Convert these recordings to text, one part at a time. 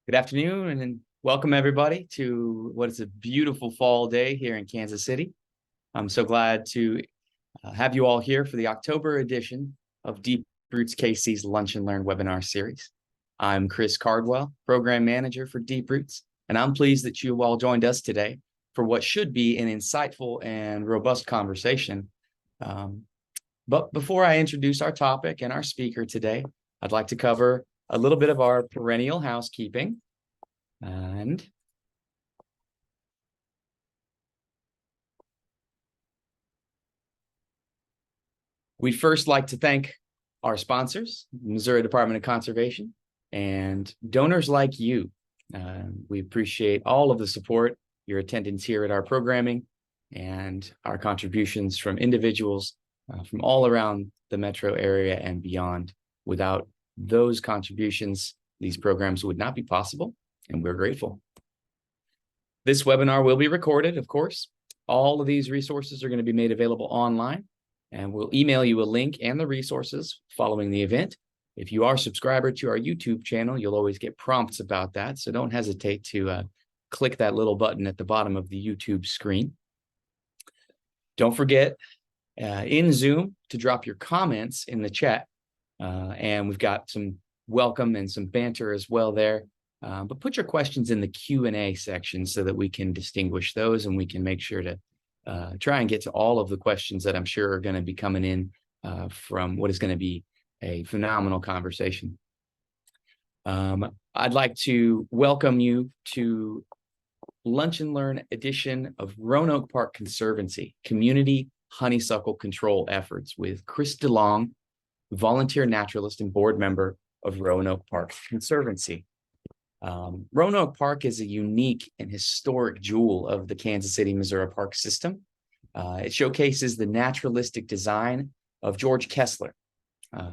Good afternoon and welcome everybody to what is a beautiful fall day here in Kansas City. I'm so glad to have you all here for the October edition of Deep Roots KC's Lunch and Learn webinar series. I'm Chris Cardwell, Program Manager for Deep Roots, and I'm pleased that you all joined us today for what should be an insightful and robust conversation. But before I introduce our topic and our speaker today, I'd like to cover a little bit of our perennial housekeeping. And we'd first like to thank our sponsors, Missouri Department of Conservation, and donors like you. We appreciate all of the support, your attendance here at our programming, and our contributions from individuals from all around the metro area and beyond. Without those contributions, these programs would not be possible, and we're grateful. This webinar will be recorded, of course. All of these resources are going to be made available online, and we'll email you a link and the resources following the event. If you are a subscriber to our YouTube channel, you'll always get prompts about that, so don't hesitate to click that little button at the bottom of the YouTube screen. Don't forget in Zoom to drop your comments in the chat, and we've got some welcome and some banter as well there. But put your questions in the Q&A section so that we can distinguish those and we can make sure to try and get to all of the questions that I'm sure are going to be coming in from what is going to be a phenomenal conversation. I'd like to welcome you to Lunch and Learn edition of Roanoke Park Conservancy Community Honeysuckle Control Efforts with Chris DeLong, volunteer naturalist and board member of Roanoke Park Conservancy. Roanoke Park is a unique and historic jewel of the Kansas City, Missouri park system. It showcases the naturalistic design of George Kessler.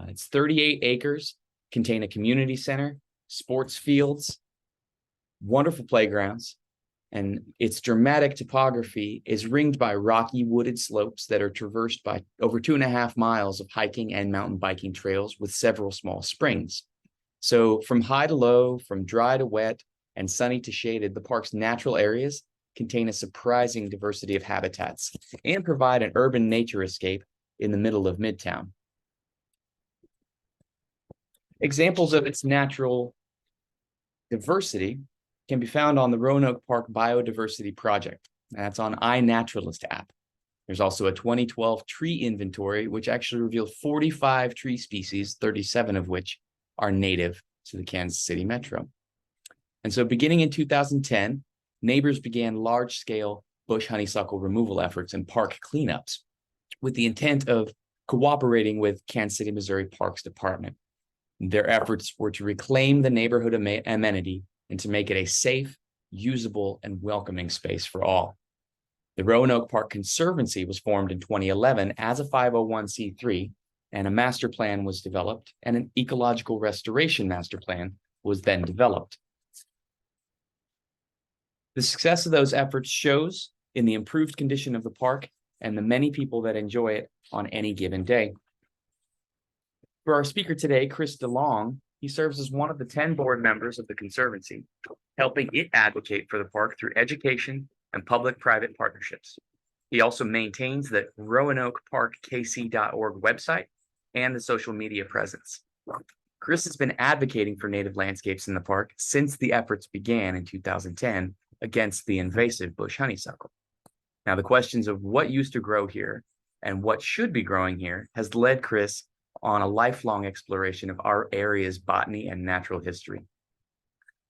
It's 38 acres, contain a community center, sports fields, wonderful playgrounds, and its dramatic topography is ringed by rocky wooded slopes that are traversed by over 2.5 miles of hiking and mountain biking trails with several small springs. So from high to low, from dry to wet, and sunny to shaded, the park's natural areas contain a surprising diversity of habitats and provide an urban nature escape in the middle of Midtown. Examples of its natural diversity can be found on the Roanoke Park Biodiversity Project. That's on iNaturalist app. There's also a 2012 tree inventory, which actually revealed 45 tree species, 37 of which are native to the Kansas City metro. And so beginning in 2010, neighbors began large-scale bush honeysuckle removal efforts and park cleanups with the intent of cooperating with Kansas City, Missouri Parks Department. Their efforts were to reclaim the neighborhood amenity and to make it a safe, usable, and welcoming space for all. The Roanoke Park Conservancy was formed in 2011 as a 501c3, and a master plan was developed, and an ecological restoration master plan was then developed. The success of those efforts shows in the improved condition of the park and the many people that enjoy it on any given day. For our speaker today, Chris DeLong, he serves as one of the 10 board members of the Conservancy, helping it advocate for the park through education and public-private partnerships. He also maintains the RoanokeParkKC.org website and the social media presence. Chris has been advocating for native landscapes in the park since the efforts began in 2010 against the invasive bush honeysuckle. Now, the questions of what used to grow here and what should be growing here has led Chris on a lifelong exploration of our area's botany and natural history.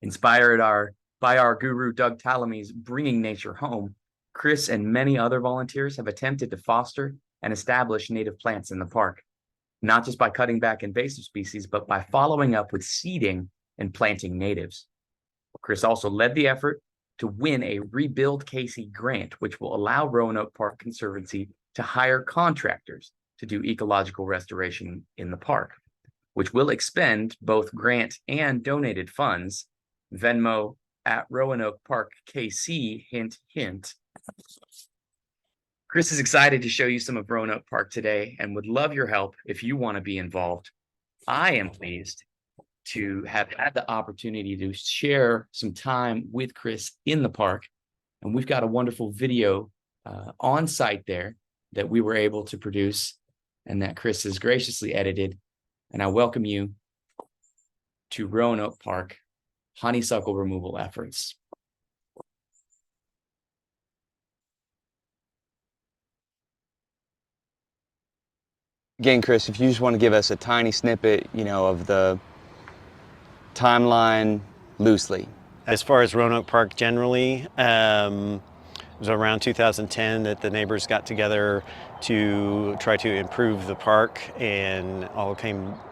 Inspired by our guru, Doug Tallamy's Bringing Nature Home, Chris and many other volunteers have attempted to foster and establish native plants in the park, not just by cutting back invasive species, but by following up with seeding and planting natives. Chris also led the effort to win a Rebuild KC grant, which will allow Roanoke Park Conservancy to hire contractors to do ecological restoration in the park, which will expend both grant and donated funds. Venmo at Roanoke Park KC, hint, hint. Chris is excited to show you some of Roanoke Park today and would love your help if you want to be involved. I am pleased to have had the opportunity to share some time with Chris in the park. And we've got a wonderful video on site there that we were able to produce and that Chris has graciously edited. And I welcome you to Roanoke Park honeysuckle removal efforts. Again, Chris, if you just want to give us a tiny snippet, of the timeline loosely. As far as Roanoke Park generally, it was around 2010 that the neighbors got together to try to improve the park and all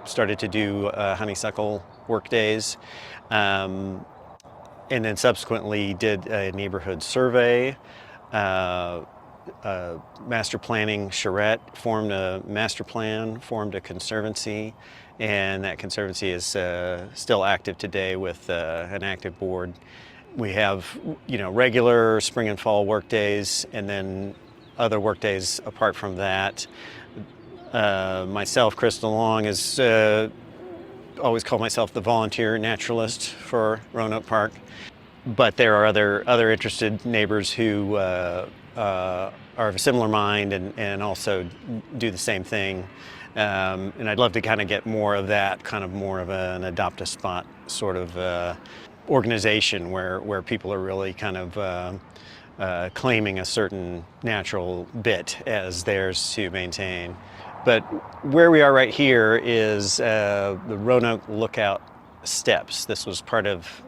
started to do honeysuckle work days. And then subsequently did a neighborhood survey, master planning charrette, formed a master plan, formed a conservancy, and that conservancy is still active today with an active board. We have, regular spring and fall work days, and then other work days apart from that. Myself, Chris DeLong, is always call myself the volunteer naturalist for Roanoke Park. But there are other interested neighbors who are of a similar mind and also do the same thing. And I'd love to kind of get more of that, kind of more of an adopt a spot sort of organization where people are really kind of claiming a certain natural bit as theirs to maintain. But where we are right here is the Roanoke Lookout Steps. This was part of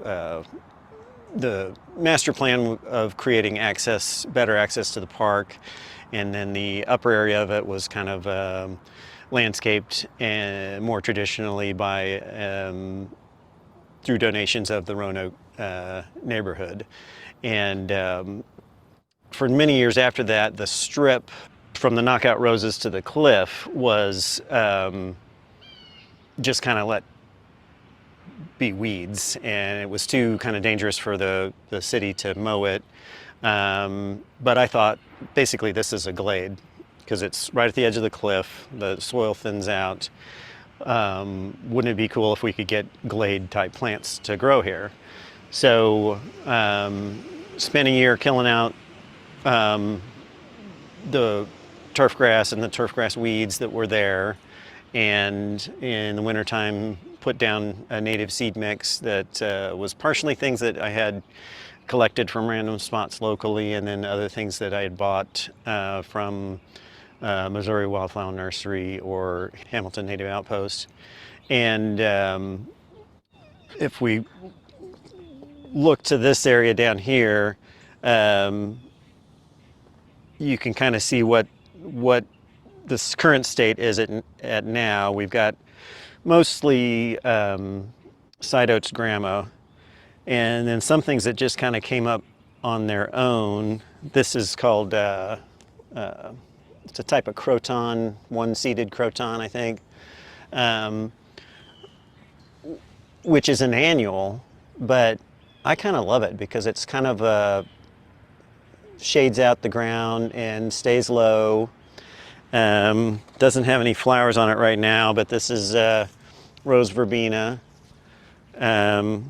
the master plan of creating better access to the park, and then the upper area of it was kind of landscaped and more traditionally through donations of the Roanoke neighborhood. And for many years after that, the strip from the knockout roses to the cliff was just kind of let be weeds, and it was too kind of dangerous for the city to mow it. But I thought basically this is a glade because it's right at the edge of the cliff, the soil thins out. Wouldn't it be cool if we could get glade type plants to grow here? So spent a year killing out the turf grass and the turf grass weeds that were there, and in the wintertime put down a native seed mix that was partially things that I had collected from random spots locally, and then other things that I had bought from Missouri Wildflower Nursery or Hamilton Native Outpost. And if we look to this area down here, you can kind of see what this current state is at now. We've got mostly side oats grama, and then some things that just kind of came up on their own. This is called, it's a type of croton, one-seeded croton, I think, which is an annual, but I kind of love it because it's kind of shades out the ground and stays low. Doesn't have any flowers on it right now, but this is rose verbena. And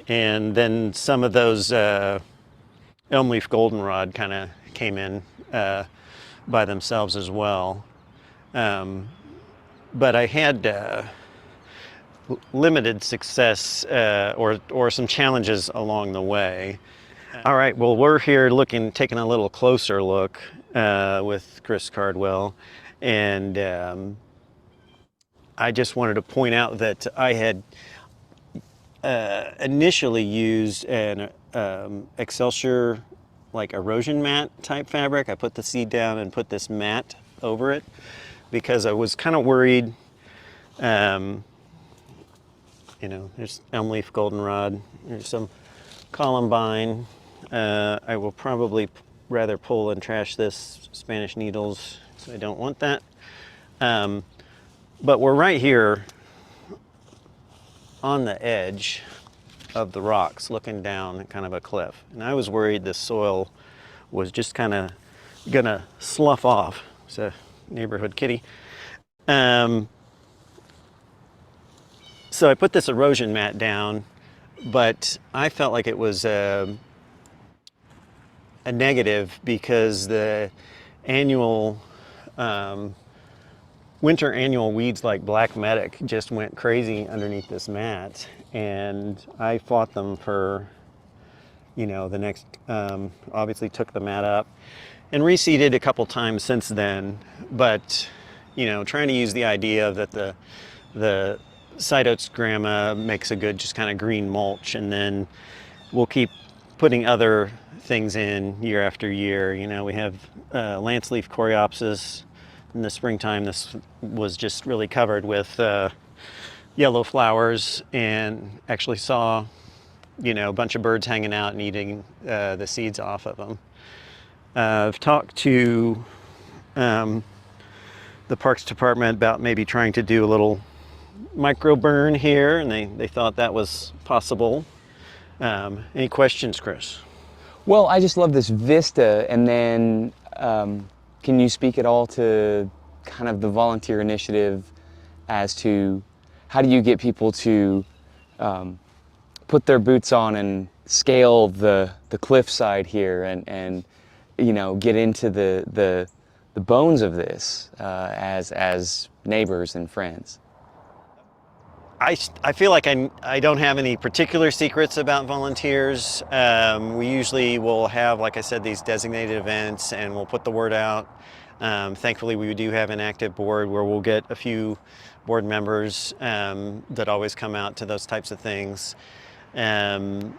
then some of those elm leaf goldenrod kind of came in by themselves as well. But I had limited success or some challenges along the way. All right, well, we're here taking a little closer look with Chris Cardwell, and I just wanted to point out that I had initially used an Excelsior like erosion mat type fabric. I put the seed down and put this mat over it because I was kind of worried. There's elm leaf goldenrod, there's some columbine. I will probably rather pull and trash this Spanish needles, so I don't want that. But we're right here on the edge of the rocks looking down kind of a cliff. And I was worried the soil was just kind of gonna slough off. It's a neighborhood kitty. So I put this erosion mat down, but I felt like it was a negative because the annual winter annual weeds like black medic just went crazy underneath this mat, and I fought them for, you know, the next, obviously took the mat up and reseeded a couple times since then, but, you know, trying to use the idea that the side oats grama makes a good just kind of green mulch, and then we'll keep putting other things in year after year. You know, we have lance leaf coreopsis. In the springtime, this was just really covered with yellow flowers, and actually saw, you know, a bunch of birds hanging out and eating the seeds off of them. I've talked to the Parks Department about maybe trying to do a little micro burn here, and they thought that was possible. Any questions, Chris? Well, I just love this vista, and then can you speak at all to kind of the volunteer initiative as to how do you get people to put their boots on and scale the cliffside here, and you know, get into the bones of this as neighbors and friends? I feel like I don't have any particular secrets about volunteers. We usually will have, like I said, these designated events, and we'll put the word out. Thankfully, we do have an active board where we'll get a few board members that always come out to those types of things. And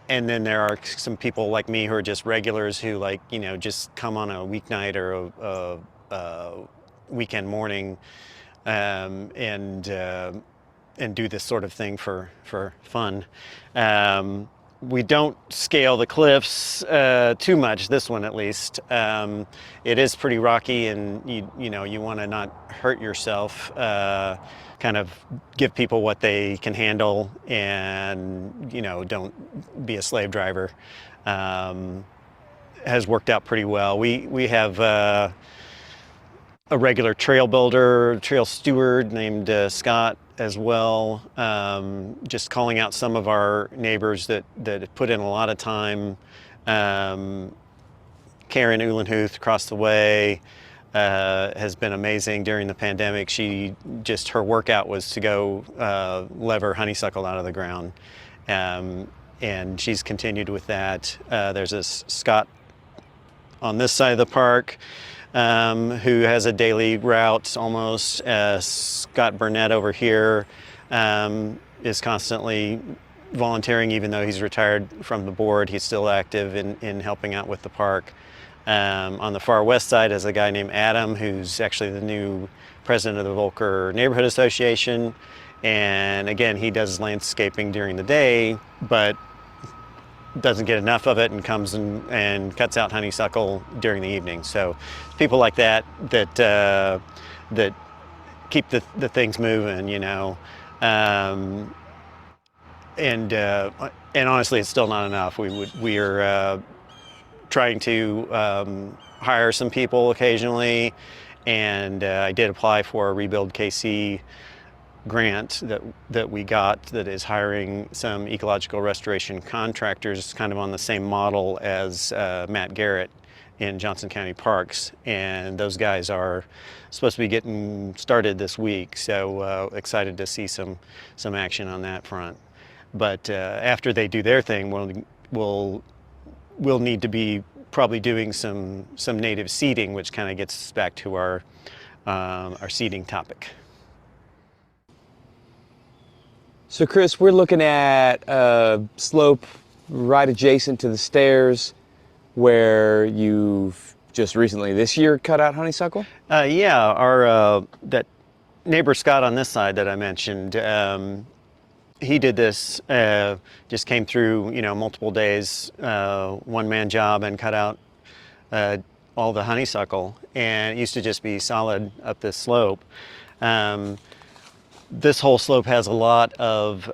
then there are some people like me who are just regulars who, like, you know, just come on a weeknight or a weekend morning and do this sort of thing for fun. We don't scale the cliffs too much, this one at least. It is pretty rocky, and you know, you want to not hurt yourself. Kind of give people what they can handle, and, you know, don't be a slave driver. Has worked out pretty well. We have a regular trail builder, trail steward named Scott as well. Just calling out some of our neighbors that put in a lot of time. Karen Uhlenhuth across the way has been amazing during the pandemic. Her workout was to go lever honeysuckle out of the ground. And she's continued with that. There's this Scott on this side of the park who has a daily route almost. Scott Burnett over here is constantly volunteering. Even though he's retired from the board, he's still active in helping out with the park. On the far west side is a guy named Adam, who's actually the new president of the Volker Neighborhood Association. And again, he does landscaping during the day, but doesn't get enough of it, and comes and cuts out honeysuckle during the evening. So people like that keep the things moving, you know. And honestly, it's still not enough. We are trying to hire some people occasionally, and I did apply for a Rebuild KC grant that we got that is hiring some ecological restoration contractors, kind of on the same model as Matt Garrett in Johnson County Parks, and those guys are supposed to be getting started this week, so excited to see some action on that front. But after they do their thing, we'll need to be probably doing some native seeding, which kind of gets us back to our seeding topic. So Chris, we're looking at a slope right adjacent to the stairs where you've just recently this year cut out honeysuckle? Yeah, our that neighbor Scott on this side that I mentioned, he did this, just came through, you know, multiple days, one-man job, and cut out all the honeysuckle, and it used to just be solid up this slope. This whole slope has a lot of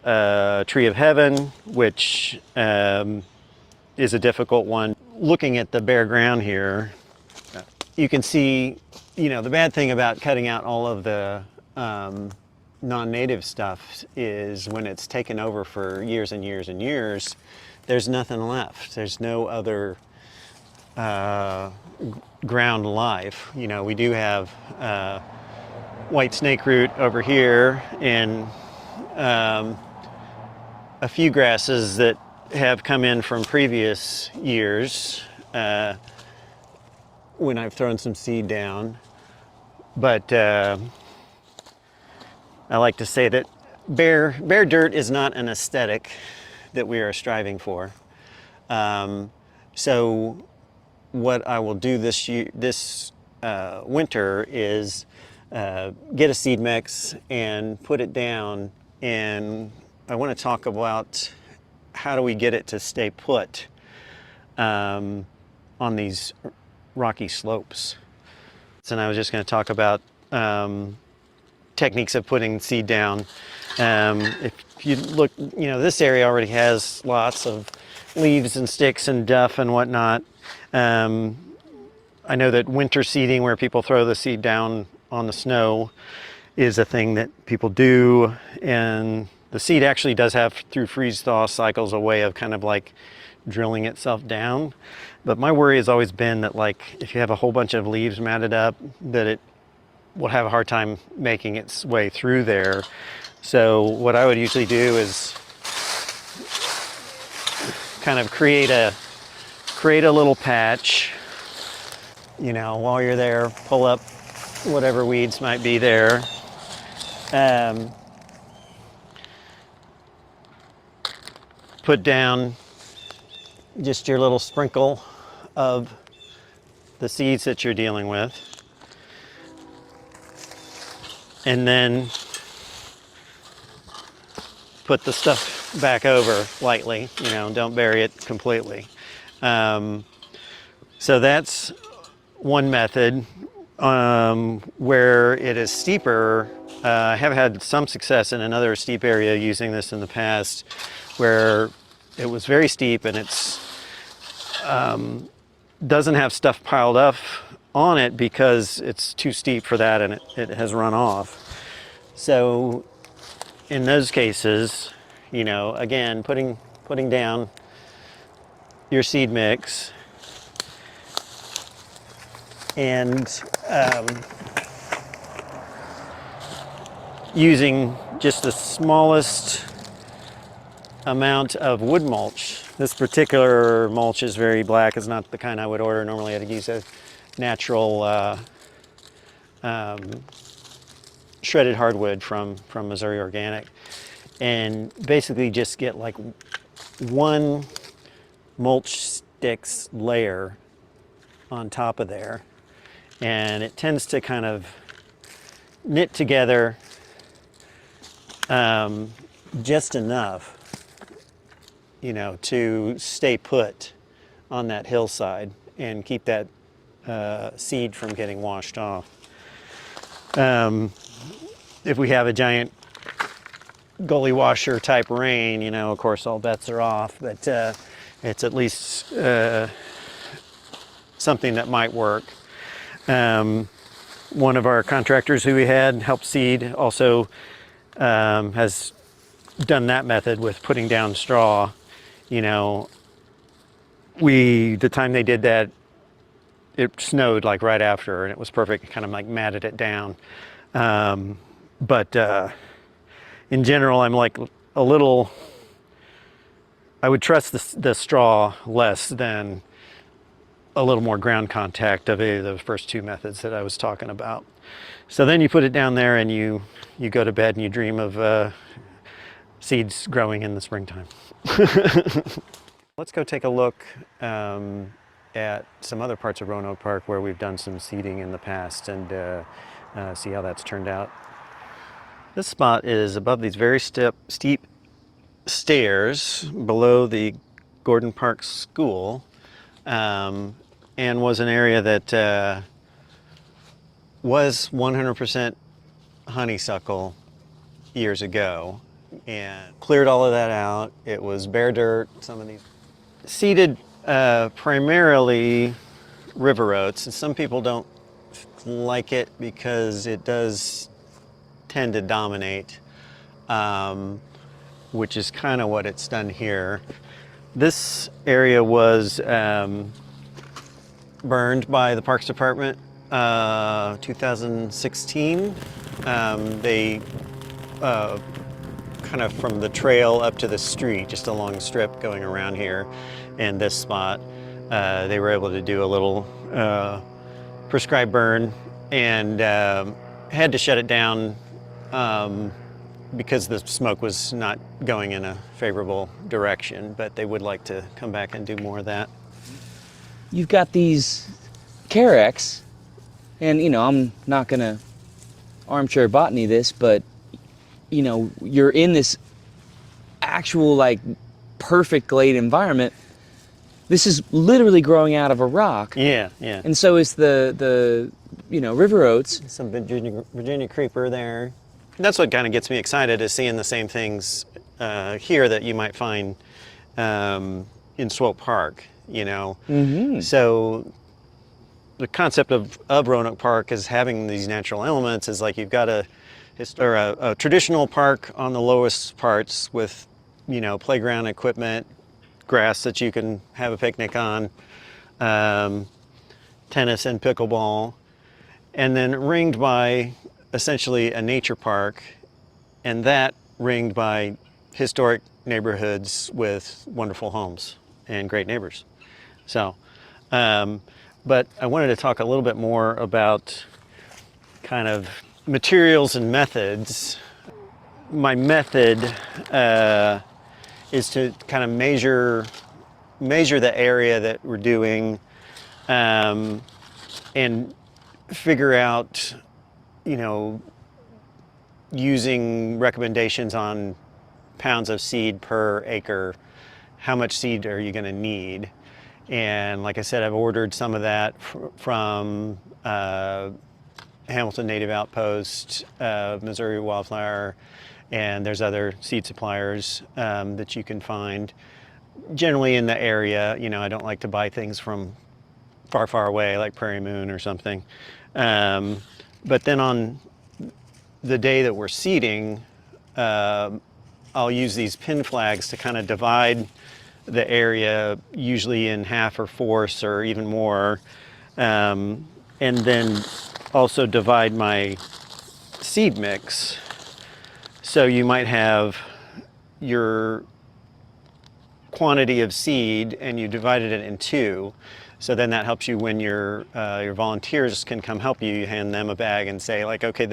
tree of heaven, which is a difficult one. Looking at the bare ground here, you can see, you know, the bad thing about cutting out all of the non-native stuff is when it's taken over for years and years and years, there's nothing left. There's no other ground life. You know, we do have white snakeroot over here and a few grasses that have come in from previous years when I've thrown some seed down. But I like to say that bare dirt is not an aesthetic that we are striving for. So what I will do this winter is get a seed mix and put it down, and I want to talk about how do we get it to stay put on these rocky slopes. And I was just going to talk about techniques of putting seed down. If you look, you know, this area already has lots of leaves and sticks and duff and whatnot. I know that winter seeding, where people throw the seed down on the snow, is a thing that people do, and the seed actually does have, through freeze-thaw cycles, a way of kind of like drilling itself down. But my worry has always been that, like, if you have a whole bunch of leaves matted up, that it will have a hard time making its way through there. So what I would usually do is kind of create a little patch. You know, while you're there, pull up whatever weeds might be there. Put down just your little sprinkle of the seeds that you're dealing with. And then put the stuff back over lightly, you know, don't bury it completely. So that's one method. Where it is steeper, I have had some success in another steep area using this in the past, where it was very steep and it's doesn't have stuff piled up on it because it's too steep for that, and it has run off. So in those cases, you know, again, putting down your seed mix and using just the smallest amount of wood mulch. This particular mulch is very black. It's not the kind I would order. Normally I'd use a natural shredded hardwood from Missouri Organic, and basically just get like one mulch sticks layer on top of there, and it tends to kind of knit together just enough, you know, to stay put on that hillside and keep that seed from getting washed off. If we have a giant gully washer type rain, you know, of course all bets are off, but it's at least something that might work. One of our contractors who we had help seed also has done that method with putting down straw. You know, the time they did that, it snowed like right after, and it was perfect. It kind of like matted it down. But in general, I'm like a little, I would trust the straw less than a little more ground contact of either of the first two methods that I was talking about. So then you put it down there and you go to bed and you dream of seeds growing in the springtime. Let's go take a look at some other parts of Roanoke Park where we've done some seeding in the past, and see how that's turned out. This spot is above these very steep stairs below the Gordon Park School, and was an area that was 100% honeysuckle years ago, and cleared all of that out. It was bare dirt. Some of these seeded primarily river oats, and some people don't like it because it does tend to dominate, which is kind of what it's done here. This area was burned by the Parks Department 2016. They kind of from the trail up to the street, just a long strip going around here in this spot, they were able to do a little prescribed burn, and had to shut it down because the smoke was not going in a favorable direction, but they would like to come back and do more of that. You've got these carex, and I'm not gonna armchair botany this, but you're in this actual like perfect glade environment. This is literally growing out of a rock. Yeah. And so is the river oats. Some Virginia creeper there. That's what kind of gets me excited, is seeing the same things here that you might find in Swope Park. Mm-hmm. So the concept of Roanoke Park is having these natural elements is like you've got a traditional park on the lowest parts with playground equipment, grass that you can have a picnic on, tennis and pickleball, and then ringed by essentially a nature park, and that ringed by historic neighborhoods with wonderful homes and great neighbors. So, but I wanted to talk a little bit more about kind of materials and methods. My method is to kind of measure the area that we're doing, and figure out, using recommendations on pounds of seed per acre, how much seed are you going to need. And like I said, I've ordered some of that from Hamilton Native Outpost, Missouri Wildflower, and there's other seed suppliers that you can find generally in the area. I don't like to buy things from far away like Prairie Moon or something. But then on the day that we're seeding, I'll use these pin flags to kind of divide the area, usually in half or fourths or even more, and then also divide my seed mix. So you might have your quantity of seed and you divided it in two. So then that helps you when your volunteers can come help you. You hand them a bag and say, like, okay,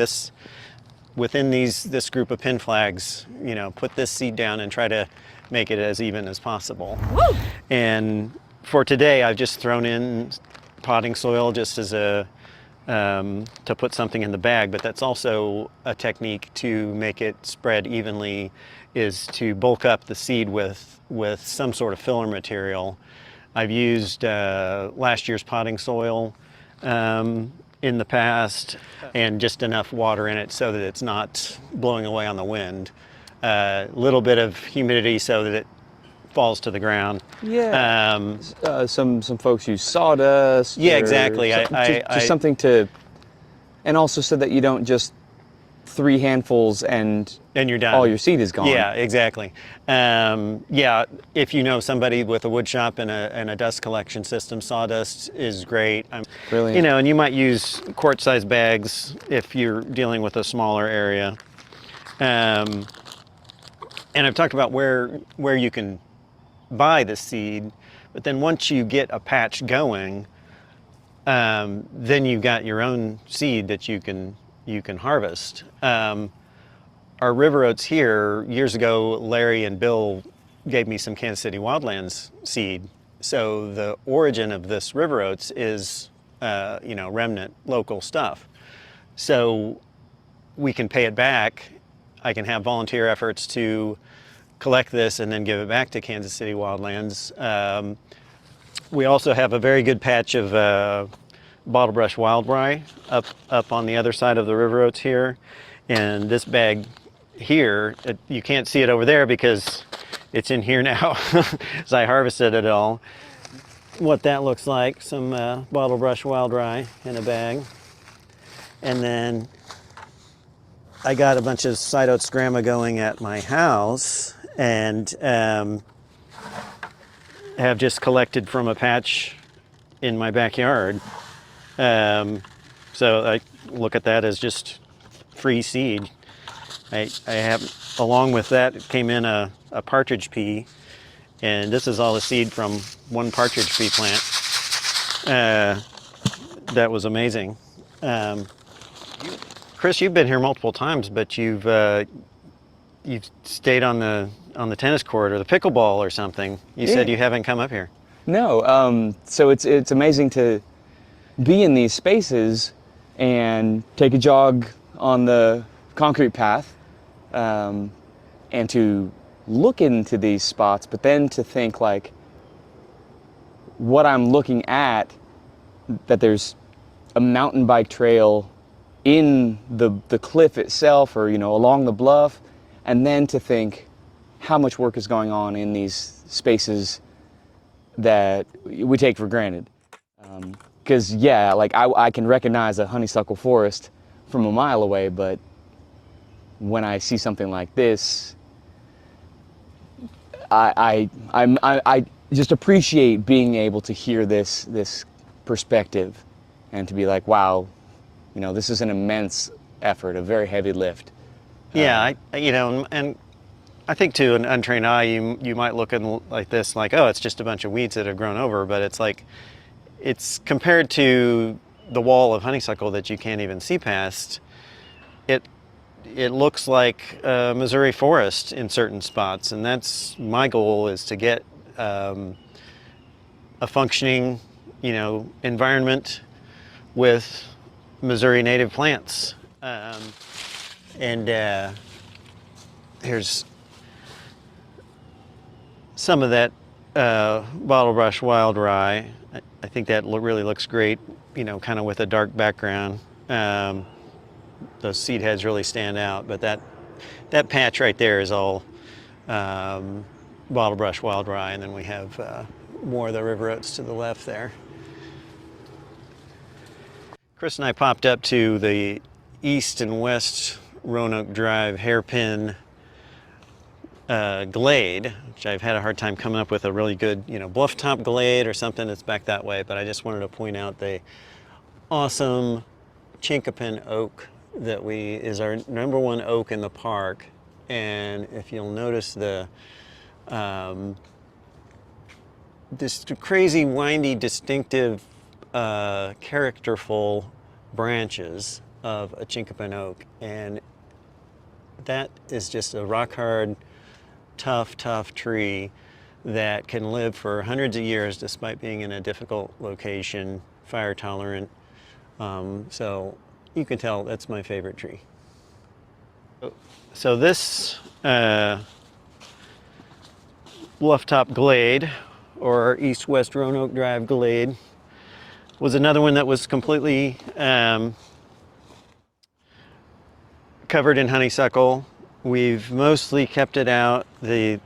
within this group of pin flags, put this seed down and try to make it as even as possible. Woo! And for today, I've just thrown in potting soil just as to put something in the bag, but that's also a technique to make it spread evenly, is to bulk up the seed with some sort of filler material. I've used last year's potting soil in the past, and just enough water in it so that it's not blowing away on the wind. A little bit of humidity so that it falls to the ground. Yeah. Some folks use sawdust. Yeah, exactly. Just something to, and also so that you don't just 3 handfuls and you're done. All your seed is gone. Yeah, exactly. Yeah, if you know somebody with a wood shop and a dust collection system, sawdust is great. Brilliant. And you might use quart-sized bags if you're dealing with a smaller area. And I've talked about where you can buy the seed, but then once you get a patch going, then you've got your own seed that you can harvest. Our river oats here, years ago, Larry and Bill gave me some Kansas City Wildlands seed. So the origin of this river oats is, remnant local stuff. So we can pay it back. I can have volunteer efforts to collect this and then give it back to Kansas City Wildlands. We also have a very good patch of bottlebrush wild rye up on the other side of the river oats here. And this bag here, you can't see it over there because it's in here now as I harvested it all. What that looks like, some bottlebrush wild rye in a bag. And then I got a bunch of Cytoxgrama going at my house, and have just collected from a patch in my backyard. So I look at that as just free seed. I have, along with that, it came in a partridge pea, and this is all the seed from one partridge pea plant. That was amazing. Chris, you've been here multiple times, but you've stayed on the tennis court or the pickleball or something. You said you haven't come up here. No, so it's amazing to be in these spaces and take a jog on the concrete path, and to look into these spots, but then to think like what I'm looking at, that there's a mountain bike trail in the cliff itself, or along the bluff, and then to think how much work is going on in these spaces that we take for granted. Because I can recognize a honeysuckle forest from a mile away, but when I see something like this, I just appreciate being able to hear this perspective, and to be like, wow, this is an immense effort, a very heavy lift. Yeah, and I think to an untrained eye, you might look at like this, like, oh, it's just a bunch of weeds that have grown over, but it's like, it's compared to the wall of honeysuckle that you can't even see past. It looks like Missouri forest in certain spots, and that's my goal, is to get a functioning, environment with Missouri native plants. And here's some of that bottlebrush wild rye. I think that really looks great, kind of with a dark background. Those seed heads really stand out, but that patch right there is all bottlebrush wild rye, and then we have more of the river oats to the left there. Chris and I popped up to the east and west Roanoke Drive hairpin glade, which I've had a hard time coming up with a really good, bluff top glade or something that's back that way, but I just wanted to point out the awesome chinkapin oak that is our #1 oak in the park. And if you'll notice this crazy, windy, distinctive, characterful branches of a chinkapin oak, and that is just a rock-hard, tough tree that can live for hundreds of years despite being in a difficult location, fire tolerant. So you can tell that's my favorite tree. So this bluff top glade, or east-west Roanoke Drive glade, was another one that was completely covered in honeysuckle. We've mostly kept it out. The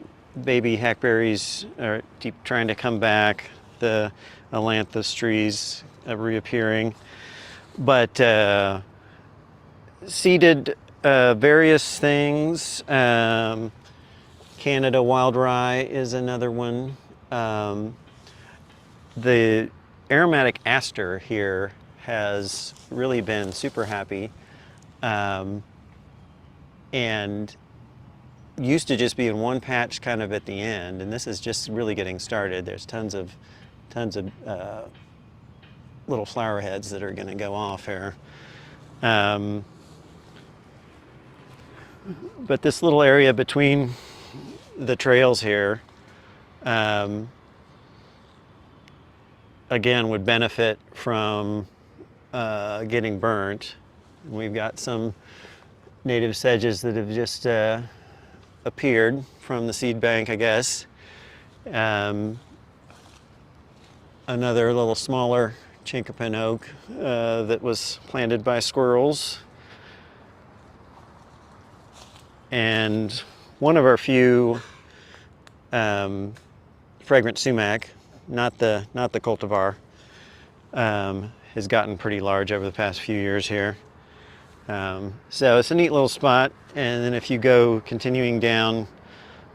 baby hackberries are trying to come back. The ailanthus trees are reappearing. But seeded various things. Canada wild rye is another one. The aromatic aster here has really been super happy, and used to just be in one patch kind of at the end, and this is just really getting started. There's tons of little flower heads that are going to go off here. But this little area between the trails here, again, would benefit from getting burnt. We've got some native sedges that have just appeared from the seed bank, I guess. Another little smaller chinkapin oak that was planted by squirrels. And one of our few fragrant sumac, not the cultivar, has gotten pretty large over the past few years here. So it's a neat little spot. And then if you go continuing down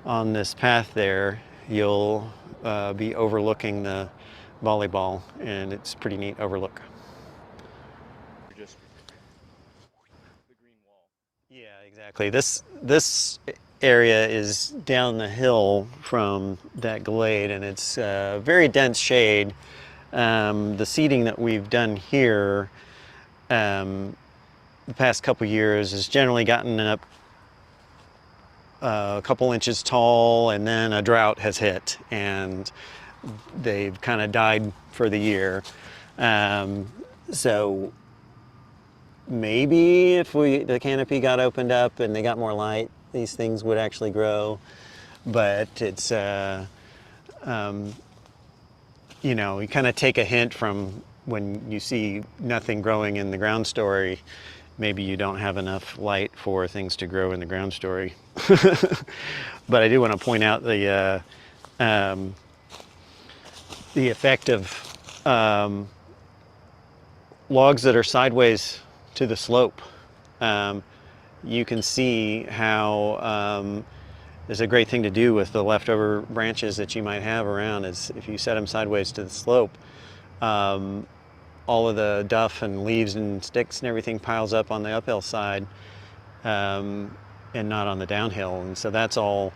on this path there, you'll be overlooking the volleyball, and it's a pretty neat overlook. Just the green wall. Yeah, exactly. This area is down the hill from that glade, and it's very dense shade. The seeding that we've done here the past couple years has generally gotten up a couple inches tall, and then a drought has hit, and they've kind of died for the year. So maybe if the canopy got opened up and they got more light, these things would actually grow. But it's, you know, you kind of take a hint from when you see nothing growing in the ground story. Maybe you don't have enough light for things to grow in the ground story. But I do want to point out the effect of logs that are sideways to the slope. You can see how there's a great thing to do with the leftover branches that you might have around is if you set them sideways to the slope, all of the duff and leaves and sticks and everything piles up on the uphill side and not on the downhill. And so that's all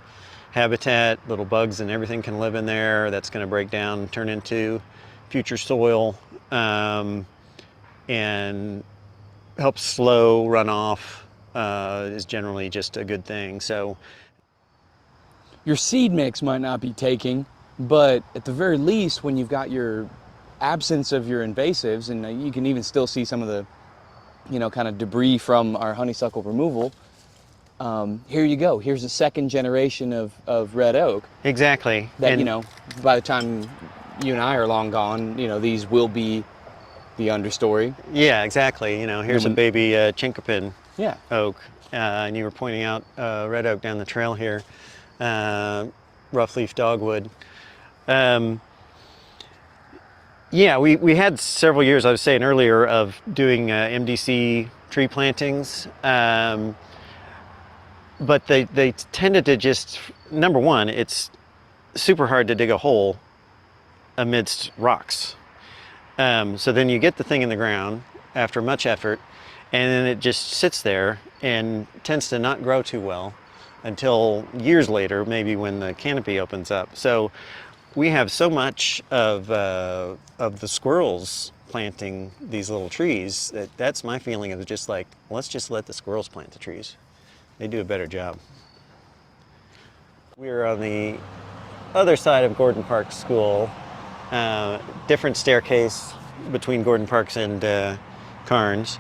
habitat, little bugs and everything can live in there. That's going to break down and turn into future soil and help slow runoff is generally just a good thing. So Your seed mix might not be taking, but at the very least, when you've got your absence of your invasives, and you can even still see some of the, you know, kind of debris from our honeysuckle removal, here you go. Here's a second generation of red oak. exactly. That, And you know, by the time you and I are long gone, you know, these will be the understory. yeah, exactly. You know, here's a baby chinkapin Yeah. oak, and you were pointing out red oak down the trail here, rough leaf dogwood. Yeah, we had several years, I was saying earlier, of doing MDC tree plantings, but they tended to just, number one, it's super hard to dig a hole amidst rocks. So then you get the thing in the ground after much effort, and then it just sits there and tends to not grow too well until years later, maybe when the canopy opens up. So we have so much of the squirrels planting these little trees that's my feeling of just like, let's just let the squirrels plant the trees. They do a better job. We're on the other side of Gordon Park School, different staircase between Gordon Parks and Carnes.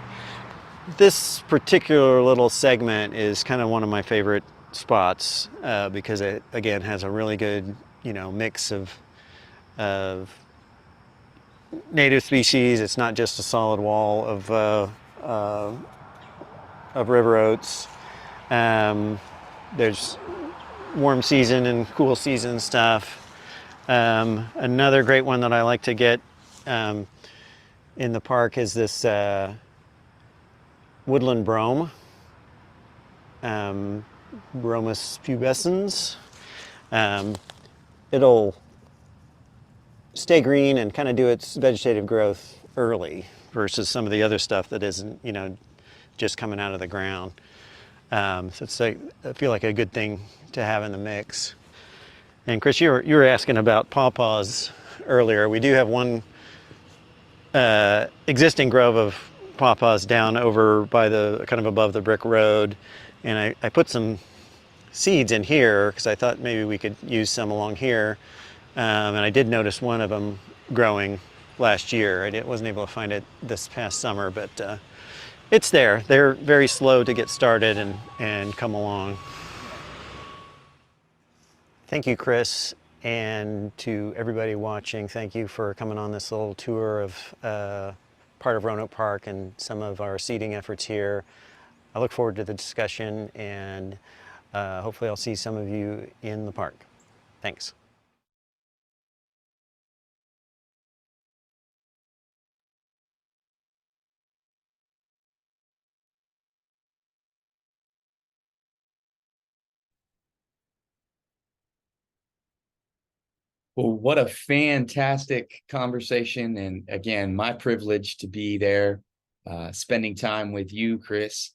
This particular little segment is kind of one of my favorite spots because it again has a really good, you know, mix of native species. It's not just a solid wall of river oats. There's warm season and cool season stuff. Another great one that I like to get in the park is this woodland brome, Bromus pubescens. It'll stay green and kind of do its vegetative growth early versus some of the other stuff that isn't, you know, just coming out of the ground. So it's I feel like a good thing to have in the mix. And Chris, you were asking about pawpaws earlier. We do have one existing grove of pawpaws down over by the kind of above the brick road, and I put some seeds in here because I thought maybe we could use some along here. And I did notice one of them growing last year. I wasn't able to find it this past summer, but it's there. They're very slow to get started and come along. Thank you, Chris, and to everybody watching, thank you for coming on this little tour of part of Roanoke Park and some of our seeding efforts here. I look forward to the discussion, and hopefully I'll see some of you in the park. Thanks. Well, what a fantastic conversation. And again, my privilege to be there, spending time with you, Chris.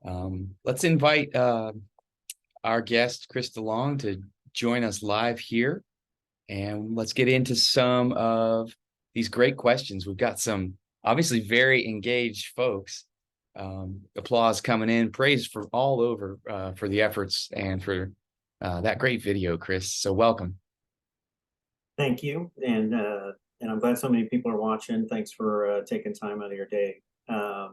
Let's invite our guest, Chris DeLong, to join us live here. And let's get into some of these great questions. We've got some obviously very engaged folks. Applause coming in, praise for all over for the efforts and for that great video, Chris. So welcome. Thank you, and I'm glad so many people are watching. Thanks for taking time out of your day. Yeah,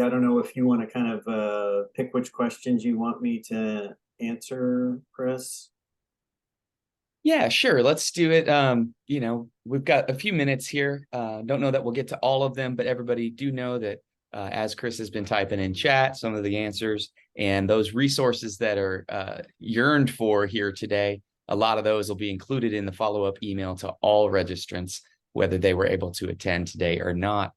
I don't know if you want to kind of pick which questions you want me to answer, Chris. Yeah, sure. Let's do it. We've got a few minutes here. Don't know that we'll get to all of them, but everybody do know that as Chris has been typing in chat, some of the answers and those resources that are yearned for here today, a lot of those will be included in the follow-up email to all registrants, whether they were able to attend today or not.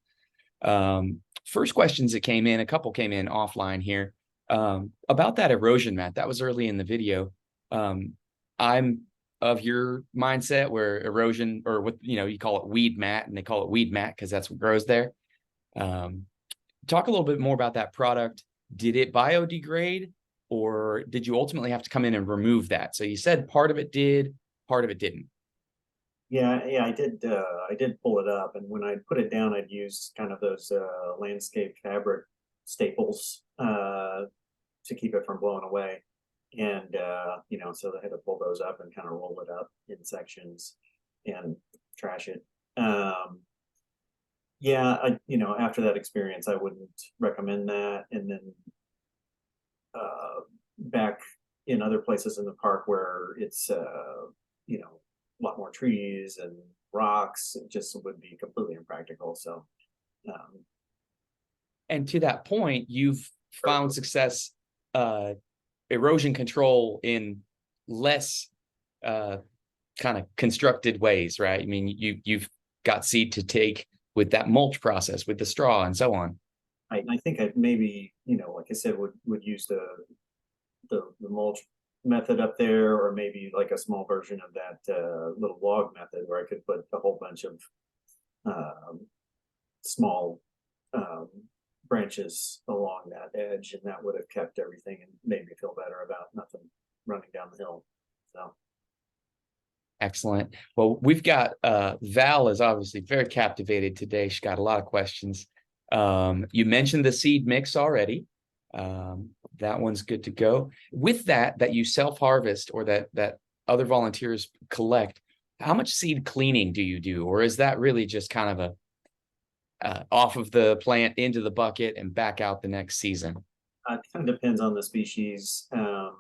First questions that came in, a couple came in offline here, about that erosion mat. That was early in the video. I'm of your mindset where erosion, or what, you call it weed mat, and they call it weed mat because that's what grows there. Talk a little bit more about that product. Did it biodegrade, or did you ultimately have to come in and remove that? So you said part of it did, part of it didn't. Yeah, I did. I did pull it up, and when I put it down, I'd use kind of those landscape fabric staples to keep it from blowing away. And so I had to pull those up and kind of roll it up in sections and trash it. Yeah, after that experience, I wouldn't recommend that. And then back in other places in the park where it's a lot more trees and rocks, it just would be completely impractical. So and to that point, you've found success erosion control in less kind of constructed ways, right? I mean, you've got seed to take with that mulch process, with the straw and so on. I think I maybe, like I said, would use the mulch method up there, or maybe like a small version of that little log method where I could put a whole bunch of small branches along that edge, and that would have kept everything and made me feel better about nothing running down the hill. So excellent. Well, we've got Val is obviously very captivated today. She's got a lot of questions. You mentioned the seed mix already. That one's good to go. With that you self-harvest, or that other volunteers collect, how much seed cleaning do you do? Or is that really just kind of a off of the plant into the bucket and back out the next season? it kind of depends on the species. And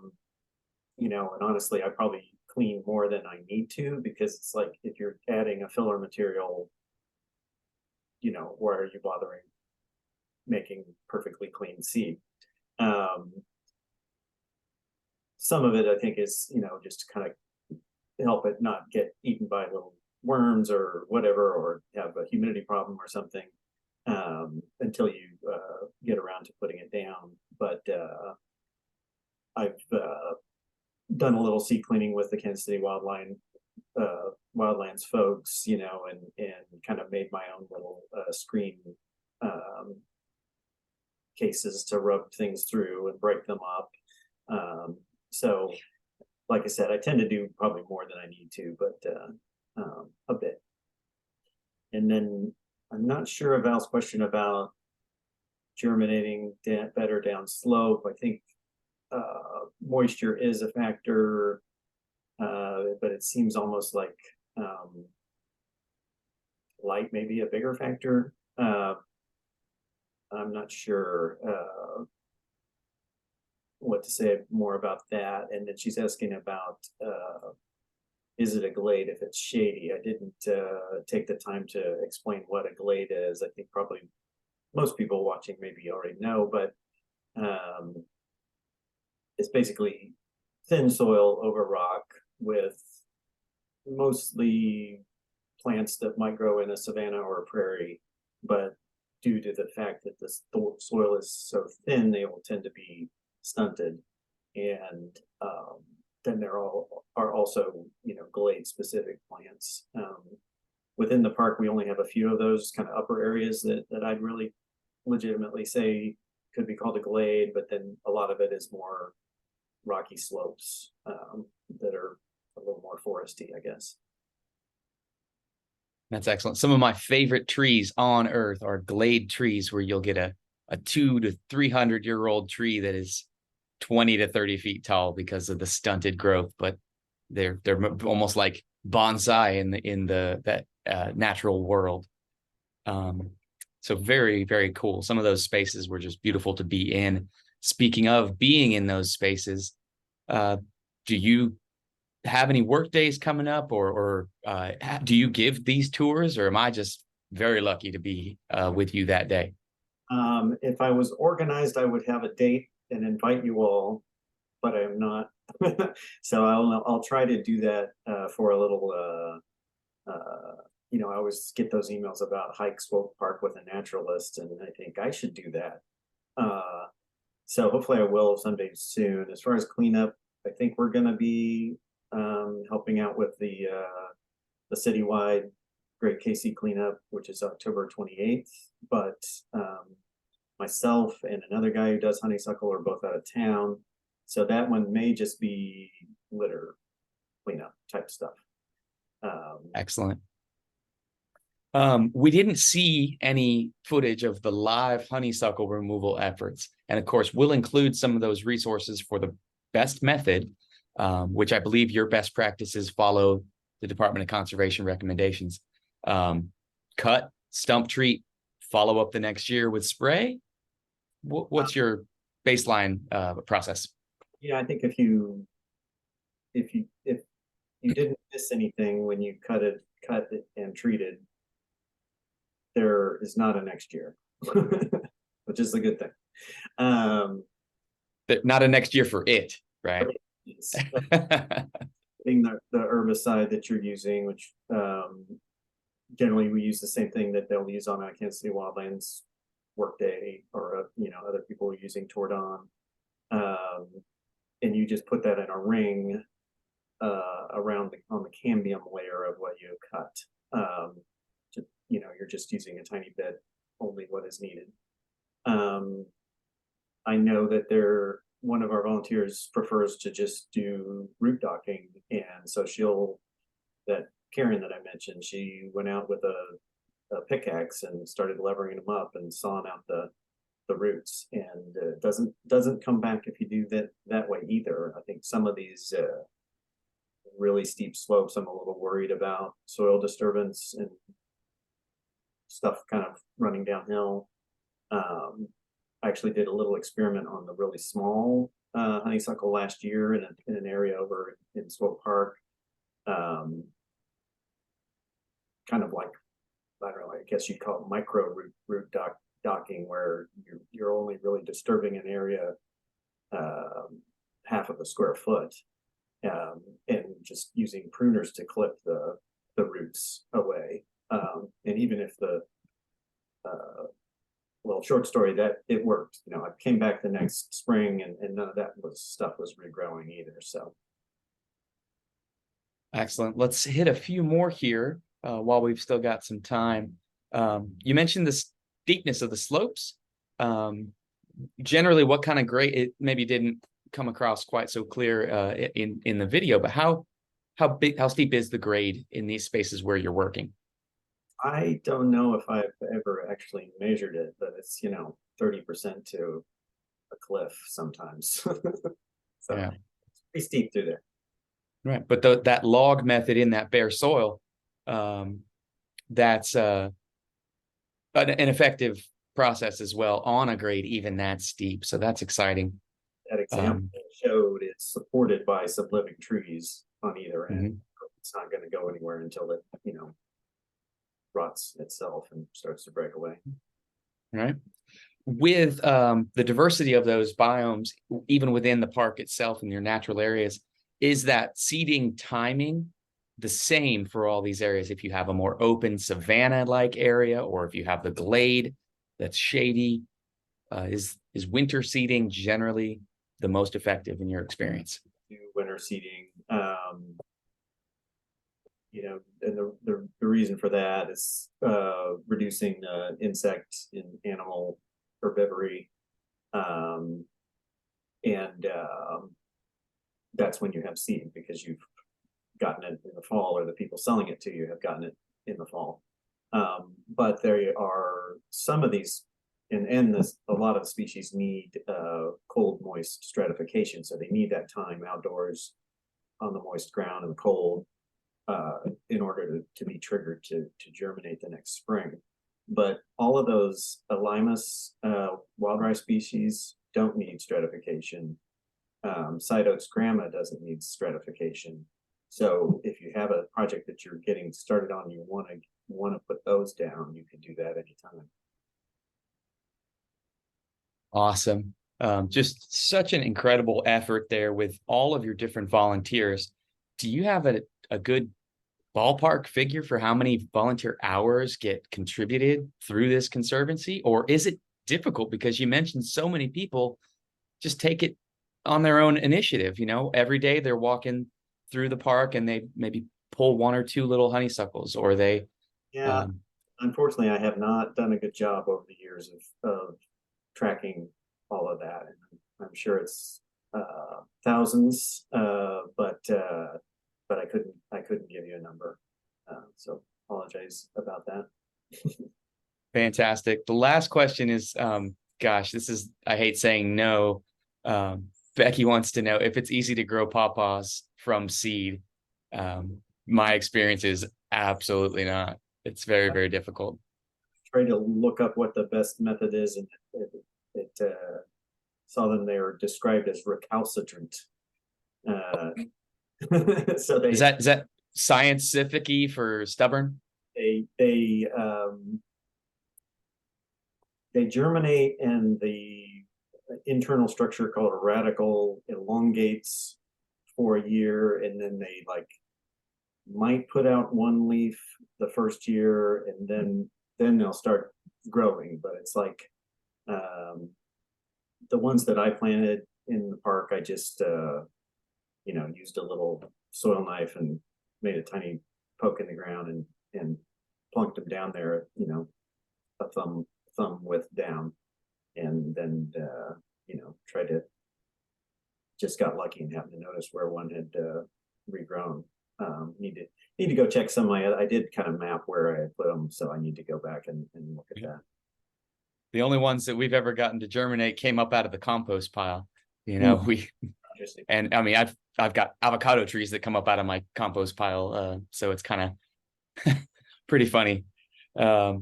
honestly, I probably clean more than I need to, because it's like, if you're adding a filler material, why are you bothering making perfectly clean seed? Some of it, I think, is just to kind of help it not get eaten by little worms or whatever, or have a humidity problem or something, until you get around to putting it down. But I've done a little seed cleaning with the Kansas City Wildlands folks, and kind of made my own little screen cases to rub things through and break them up. So like I said, I tend to do probably more than I need to, but a bit. And then I'm not sure of Val's question about germinating better down slope. I think moisture is a factor, but it seems almost like light may be a bigger factor. I'm not sure what to say more about that. And then she's asking about, is it a glade if it's shady? I didn't take the time to explain what a glade is. I think probably most people watching maybe already know, but it's basically thin soil over rock with mostly plants that might grow in a savanna or a prairie, but due to the fact that the soil is so thin, they will tend to be stunted. And then there are also, glade specific plants. Within the park, we only have a few of those kind of upper areas that I'd really legitimately say could be called a glade, but then a lot of it is more rocky slopes that are a little more foresty, I guess. That's excellent. Some of my favorite trees on earth are glade trees, where you'll get a 200 to 300-year-old tree that is 20 to 30 feet tall because of the stunted growth, but they're almost like bonsai in the natural world. So very, very cool. Some of those spaces were just beautiful to be in. Speaking of being in those spaces, do you have any work days coming up, or do you give these tours, or am I just very lucky to be with you that day? If I was organized, I would have a date and invite you all, but I am not. So I'll try to do that for a little. I always get those emails about hike Swope Park with a naturalist, and I think I should do that. So hopefully I will someday soon. As far as cleanup, I think we're going to be helping out with the citywide Great KC cleanup, which is October 28th. But myself and another guy who does honeysuckle are both out of town, so that one may just be litter cleanup type stuff. Excellent. We didn't see any footage of the live honeysuckle removal efforts. And of course, we'll include some of those resources for the best method, which I believe your best practices follow the Department of Conservation recommendations. Cut, stump treat, follow up the next year with spray. What's your baseline process? Yeah, I think if you didn't miss anything when you cut it and treated, there is not a next year, which is a good thing. But not a next year for it, right? Being the herbicide that you're using, which generally we use the same thing that they'll use on a Kansas City Wildlands workday, or other people are using Tordon, and you just put that in a ring around on the cambium layer of what you cut. You're just using a tiny bit, only what is needed. I know that one of our volunteers prefers to just do root docking, and so that Karen that I mentioned, she went out with a pickaxe and started levering them up and sawing out the roots, and doesn't come back if you do that way either. I think some of these really steep slopes, I'm a little worried about soil disturbance and stuff kind of running downhill. I actually did a little experiment on the really small honeysuckle last year in an area over in Swope Park. Kind of like, I don't know, I guess you'd call it micro root docking, where you're only really disturbing an area half of a square foot, and just using pruners to clip the roots away. And even if short story, that it worked. I came back the next spring, and none of that stuff was regrowing either. So excellent. Let's hit a few more here while we've still got some time. You mentioned the steepness of the slopes. Generally, what kind of grade? It maybe didn't come across quite so clear in the video, but how steep is the grade in these spaces where you're working? I don't know if I've ever actually measured it, but it's 30% to a cliff sometimes. So yeah, it's pretty steep through there. Right, but that log method in that bare soil, that's an effective process as well on a grade even that steep. So that's exciting. That example showed it's supported by some living trees on either end. Mm-hmm. It's not going to go anywhere until it, rots itself and starts to break away. Right. With the diversity of those biomes, even within the park itself and your natural areas, is that seeding timing the same for all these areas? If you have a more open savanna-like area, or if you have the glade that's shady, is winter seeding generally the most effective in your experience? do winter seeding. You know, and the reason for that is reducing insect and animal herbivory. And that's when you have seed, because you've gotten it in the fall, or the people selling it to you have gotten it in the fall. But there are some of these, and this, a lot of species need cold, moist stratification. So they need that time outdoors on the moist ground and the cold in order to be triggered to germinate the next spring. But all of those Alimus wild rice species don't need stratification. Side oats grama doesn't need stratification. So if you have a project that you're getting started on, you want to put those down, you can do that anytime. Awesome. Just such an incredible effort there with all of your different volunteers. Do you have a good ballpark figure for how many volunteer hours get contributed through this conservancy? Or is it difficult because you mentioned so many people just take it on their own initiative? You know, every day they're walking through the park and they maybe pull one or two little honeysuckles, or they unfortunately I have not done a good job over the years of tracking all of that, and I'm sure it's thousands, but I couldn't give you a number, so apologize about that. Fantastic. The last question is, gosh, this is, I hate saying no. Becky wants to know if it's easy to grow pawpaws from seed. My experience is absolutely not. It's very, very difficult. Trying to look up what the best method is, and it saw them, they were described as recalcitrant. So is that scientific-y for stubborn? They germinate, and the internal structure called a radical elongates for a year, and then they might put out one leaf the first year, and then they'll start growing. But it's the ones that I planted in the park, I just used a little soil knife and made a tiny poke in the ground and plunked them down there, a thumb width down, and then tried to, just got lucky and happened to notice where one had regrown. Need to go check some. I did kind of map where I had put them, so I need to go back and look at that. The only ones that we've ever gotten to germinate came up out of the compost pile. And I mean, I've got avocado trees that come up out of my compost pile, so it's kind of pretty funny. I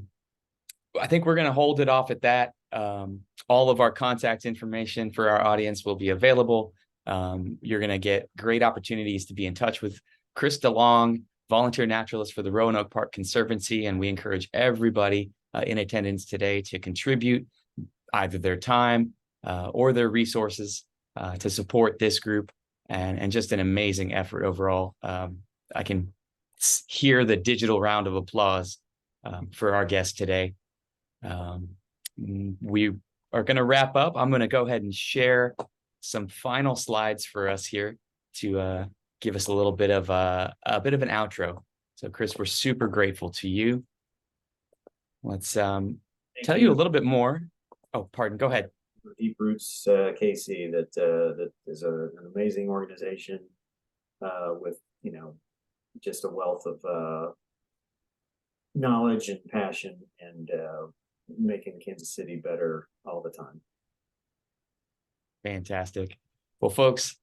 think we're going to hold it off at that. All of our contact information for our audience will be available. You're going to get great opportunities to be in touch with Chris DeLong, volunteer naturalist for the Roanoke Park Conservancy, and we encourage everybody in attendance today to contribute either their time or their resources to support this group, and just an amazing effort overall. I can hear the digital round of applause for our guest today. We are going to wrap up. I'm going to go ahead and share some final slides for us here to give us a little bit of an outro. So Chris, we're super grateful to you. Let's tell you a little bit more. Oh, pardon. Go ahead. Deep Roots KC, that is an amazing organization with just a wealth of knowledge and passion, and making Kansas City better all the time. Fantastic. Well, folks,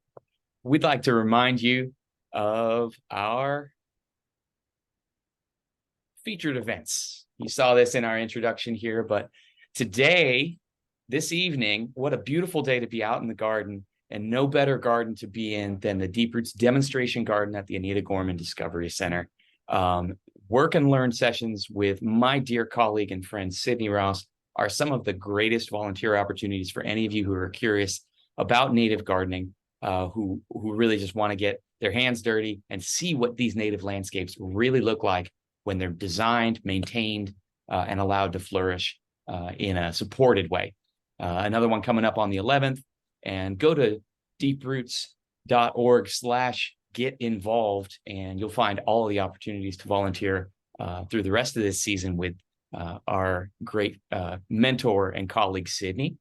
we'd like to remind you of our featured events. You saw this in our introduction here, but today, this evening, what a beautiful day to be out in the garden, and no better garden to be in than the Deep Roots demonstration garden at the Anita Gorman Discovery Center. Work and learn sessions with my dear colleague and friend Sydney Ross are some of the greatest volunteer opportunities for any of you who are curious about native gardening, who really just want to get their hands dirty and see what these native landscapes really look like when they're designed, maintained, and allowed to flourish in a supported way. Another one coming up on the 11th, and go to deeproots.org/get involved, and you'll find all the opportunities to volunteer through the rest of this season with our great mentor and colleague, Sydney.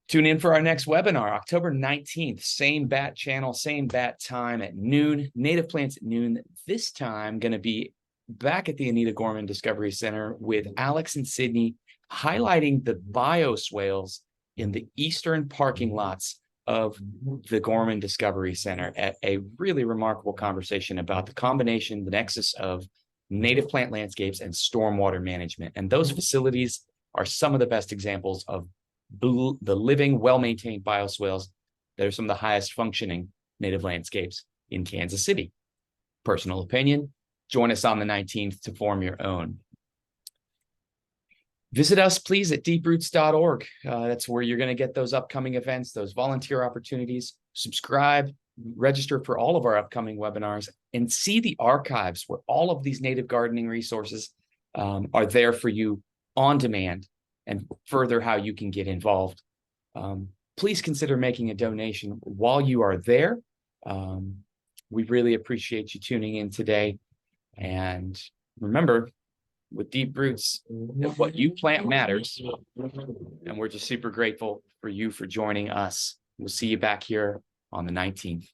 Tune in for our next webinar, October 19th, same bat channel, same bat time at noon, native plants at noon. This time going to be back at the Anita Gorman Discovery Center with Alex and Sydney, highlighting the bioswales in the eastern parking lots of the Gorman Discovery Center, at a really remarkable conversation about the combination, the nexus of native plant landscapes and stormwater management. And those facilities are some of the best examples of the living, well-maintained bioswales that are some of the highest functioning native landscapes in Kansas City. Personal opinion, join us on the 19th to form your own. Visit us, please, at deeproots.org. That's where you're going to get those upcoming events, those volunteer opportunities. Subscribe, register for all of our upcoming webinars, and see the archives where all of these native gardening resources are there for you on demand, and further how you can get involved. Please consider making a donation while you are there. We really appreciate you tuning in today. And remember, with Deep Roots, what you plant matters. And we're just super grateful for you for joining us. We'll see you back here on the 19th.